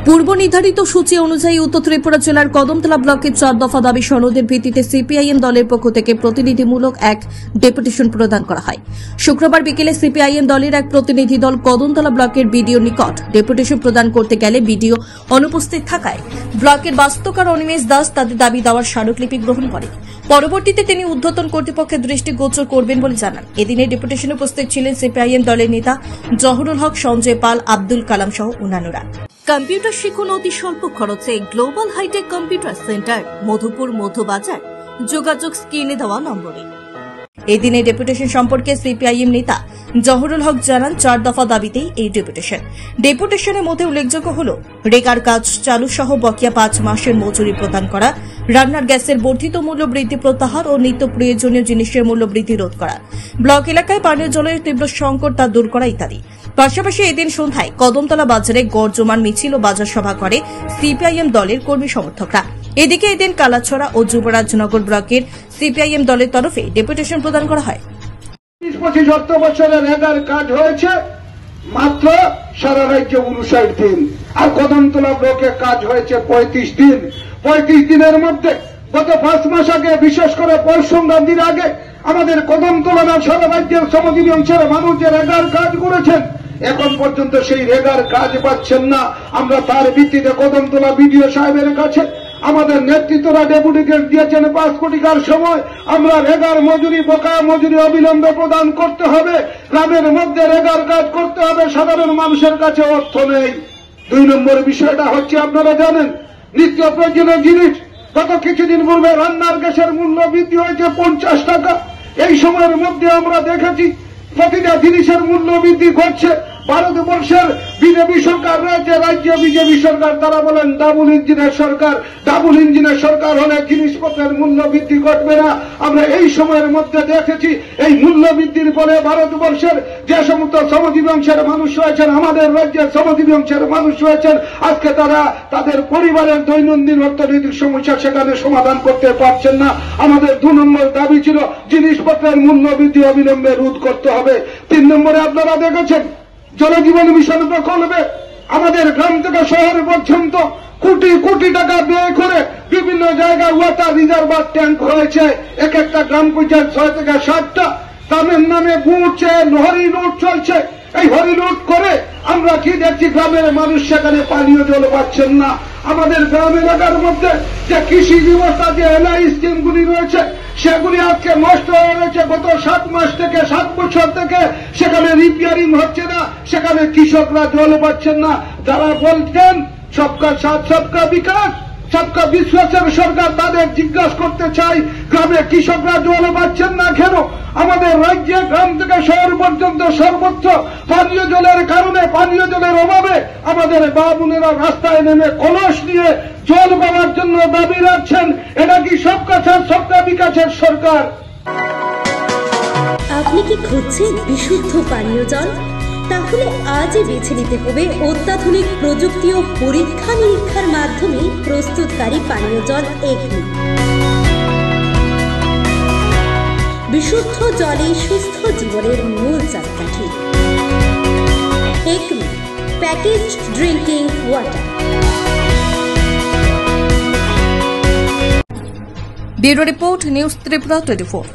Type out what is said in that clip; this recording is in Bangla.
পূর্ব নির্ধারিত সূচি অনুযায়ী উত্তর ত্রিপুরা জেলার কদমতলা ব্লকের 4 দফা দাবি সনদের ভিত্তিতে সিপিআইএম দলের পক্ষ থেকে প্রতিনিধিমূলক এক ডেপুটেশন প্রদান করা হয়। শুক্রবার বিকেলে সিপিআইএম দলের এক প্রতিনিধি দল কদমতলা ব্লকের বিডিওর নিকট ডেপুটেশন প্রদান করতে গেলে বিডিও অনুপস্থিত থাকায় ব্লকের বাস্তুকার অনিমেষ দাস তাদের দাবি দেওয়ার স্মারকলিপি গ্রহণ করেন। পরবর্তীতে তিনি ঊর্ধ্বতন কর্তৃপক্ষের দৃষ্টিগোচর করবেন বলে জানান। এদিনে ডেপুটেশনে উপস্থিত ছিলেন সিপিআইএম দলের নেতা জহুরুল হক, সঞ্জয় পাল, আব্দুল কালাম সহ অন্যান্যরা। কম্পিউটার শিখুন অতি স্বল্প খরচে global hitech computer centre, Madhupur Madhyabazar. যোগাযোগ স্ক্রিনে দেওয়া নম্বরে। এদিনে ডেপুটেশন সম্পর্কে সিপিআইএম নেতা জহুরুল হক জানান, 4 দফা দাবিতেই এই ডেপুটেশন। ডেপুটেশনের মধ্যে উল্লেখযোগ্য হল রেগার কাজ চালু সহ বকেয়া 5 মাসের মজুরি প্রদান করা, রান্নার গ্যাসের বর্ধিত মূল্য বৃদ্ধি প্রত্যাহার ও নিত্য প্রয়োজনীয় জিনিসের মূল্য বৃদ্ধি রোধ করা, ব্লক এলাকায় পানীয় জলের তীব্র সংকট তা দূর করা ইত্যাদি। পাশাপাশি এদিন সন্ধ্যায় কদমতলা বাজারে গড়জমান মিছিল ও বাজার সভা করে সিপিআইএম দলের কর্মী সমর্থকরা। এদিকে এদিন কালাছড়া ও যুবরাজনগর ব্লকের সিপিআইএম দলের তরফে ডেপুটেশন প্রদান করা হয়। 25 অর্থ বছরের রেগার কাজ হয়েছে মাত্র সারা রাজ্যে 59 দিন, আর কদমতলা ব্লকে কাজ হয়েছে 35 দিন। 35 দিনের মধ্যে গত 5 মাস আগে, বিশেষ করে পৌষ সংক্রান্তির আগে, আমাদের কদমতলা সারা রাজ্যের শ্রমজীবী অংশের মানুষ যে রেগার কাজ করেছেন, এখন পর্যন্ত সেই রেগার কাজ পাচ্ছেন না। আমরা তার ভিত্তিতে কদমতলা বিডিও সাহেবের কাছে আমাদের নেতৃত্বরা ডেপুটেশন দিয়েছেন 5 কোটি টাকার সময় আমরা রেগার মজুরি, বকেয়া মজুরি অবিলম্বে প্রদান করতে হবে। গ্রামের মধ্যে রেগার কাজ করতে হবে, সাধারণ মানুষের কাছে অর্থ নেই। 2 নম্বর বিষয়টা হচ্ছে, আপনারা জানেন, নিত্য প্রয়োজনীয় জিনিস। গত কিছুদিন পূর্বে রান্নার গ্যাসের মূল্য বৃদ্ধি হয়েছে 50 টাকা। এই সময়ের মধ্যে আমরা দেখেছি প্রতিটা জিনিসের মূল্য বৃদ্ধি ঘটছে। ভারতবর্ষের বিজেপি সরকার রয়েছে, রাজ্য বিজেপি সরকার, তারা বলেন ডাবল ইঞ্জিনের সরকার। ডাবল ইঞ্জিনের সরকার হলে জিনিসপত্রের মূল্য বৃদ্ধি ঘটবে না। আমরা এই সময়ের মধ্যে দেখেছি এই মূল্য বৃদ্ধির ফলে ভারতবর্ষের যে সমস্ত শ্রমজীবী অংশের মানুষ রয়েছেন, আমাদের রাজ্যের শ্রমজীবী অংশের মানুষ রয়েছেন, আজকে তারা তাদের পরিবারের দৈনন্দিন অর্থনৈতিক সমস্যা সেখানে সমাধান করতে পারছেন না। আমাদের 2 নম্বর দাবি ছিল জিনিসপত্রের মূল্য বৃদ্ধি অবিলম্বে রোধ করতে হবে। 3 নম্বরে আপনারা দেখেছেন জলজীবন মিশন প্রকল্পে আমাদের গ্রাম থেকে শহর পর্যন্ত কোটি কোটি টাকা ব্যয় করে বিভিন্ন জায়গায় ওয়াটার রিজার্ভার ট্যাঙ্ক হয়েছে। এক একটা গ্রাম পঞ্চায়েত 6 থেকে 7টা গ্রামের নামে বুঝছে হরি লুট চলছে। এই হরি লুট করে আমরা কি দেখছি, গ্রামের মানুষ সেখানে পানীয় জল পাচ্ছেন না। আমাদের গ্রাম এলাকার মধ্যে যে কৃষি ব্যবস্থা, যে এলআই স্কিমগুলি রয়েছে, সেগুলি আজকে নষ্ট হয়ে রয়েছে। গত 7 মাস থেকে 7 বছর থেকে সেখানে রিপেয়ারিং হচ্ছে না, সেখানে কৃষকরা জল পাচ্ছেন না। যারা বলছেন সবকা সাথ সবকা বিকাশ, সবকা বিশ্বাসের সরকার, তাদের জিজ্ঞাসা করতে চাই, গ্রামে কৃষকরা জল পাচ্ছেন না কেন? আমাদের রাজ্যে গ্রাম থেকে শহর পর্যন্ত সর্বোচ্চ পানীয় জলের কারণে, পানীয় জলের অভাবে আমাদের মা বোনেরা রাস্তায় নেমে কলস নিয়ে জল পাওয়ার জন্য দাবি রাখছেন। এটা কি সবকা সাথ সবকা বিকাশের সরকার? আপনি কি খুঁজছেন বিশুদ্ধ পানীয় জল? তাহলে আজই বেছে নিতে হবে অত্যাধুনিক প্রযুক্তি ও পরীক্ষা নিরীক্ষার মাধ্যমে প্রস্তুতকারী পানীয় জল একমি। বিশুদ্ধ জলে সুস্থ জীবনের মূল চাকাঠি। Acme package drinking water. Bureau report, news Tripura 24।